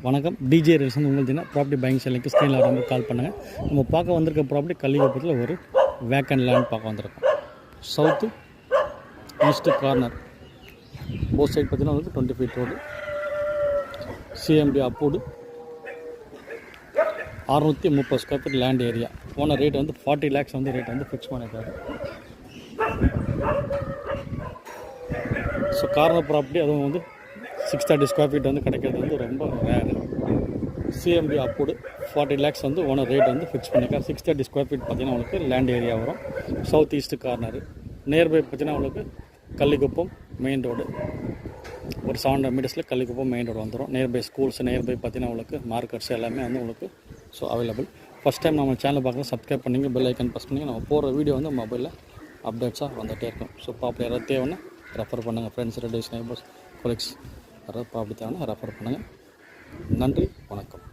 வணக்கம். DJ rails வந்து உங்களுக்கு ப்ராப்பர்ட்டி பையிங் செல்லிங்க்கு ஸ்க்ரீனில் வந்து கால் பண்ணுங்கள். நம்ம பார்க்க வந்திருக்க ப்ராப்பர்ட்டி கள்ளிக்குப்பத்தில் ஒரு வேக்கண்ட் லேண்ட் பார்க்க வந்திருக்கோம். South east corner both side பார்த்தீங்கன்னா வந்து 20 feet road, CMDA approved, 630 square feet land area. போன ரேட் வந்து 40 lakhs வந்து ரேட் வந்து ஃபிக்ஸ் பண்ணியிருக்காரு. ஸோ கார்னர் ப்ராப்பர்ட்டி அதுவும் வந்து 630 ஸ்கொயர் ஃபீட் வந்து கிடைக்கிறது வந்து ரொம்ப ரேரு. சிஎம்டி அப்ரூவ்டு 40 lakhs வந்து ஓனர் ரேட் வந்து ஃபிக்ஸ் பண்ணியிருக்காரு. 630 ஸ்கொயர் ஃபீட் பார்த்தீங்கன்னா உங்களுக்கு லேண்ட் ஏரியா வரும். சவுத் ஈஸ்ட்டு கார்னரு நியர்பை பார்த்தீங்கன்னா உங்களுக்கு கள்ளிக்குப்பம் மெயின் ரோடு, ஒரு 700 meters கள்ளிக்குப்பம் மெயின் ரோடு வந்துடும். நியர்பை ஸ்கூல்ஸ், நியர்பை பார்த்தீங்கன்னா உங்களுக்கு மார்க்கெட்ஸ் எல்லாமே வந்து உங்களுக்கு ஸோ அவைலபிள். ஃபஸ்ட் டைம் நம்ம சேனல் பார்க்குறது சப்ஸ்கிரைப் பண்ணிங்க, பெல் ஐக்கன் ப்ரெஸ் பண்ணிங்க. நம்ம போகிற வீடியோ வந்து மொபைலில் அப்டேட்ஸாக வந்துகிட்டே இருக்கும். ஸோ ப்ராப்பர்ட்டி யாராவது தேவைன்னா ரெஃபர் பண்ணுங்கள். ஃப்ரெண்ட்ஸ், ரிலேட்டிவ்ஸ், நெய்பர்ஸ், கொலீக்ஸ் யாராவது ப்ராப்பர்ட்டி தேவைன்னா ரெஃபர் பண்ணுங்கள். நன்றி, வணக்கம்.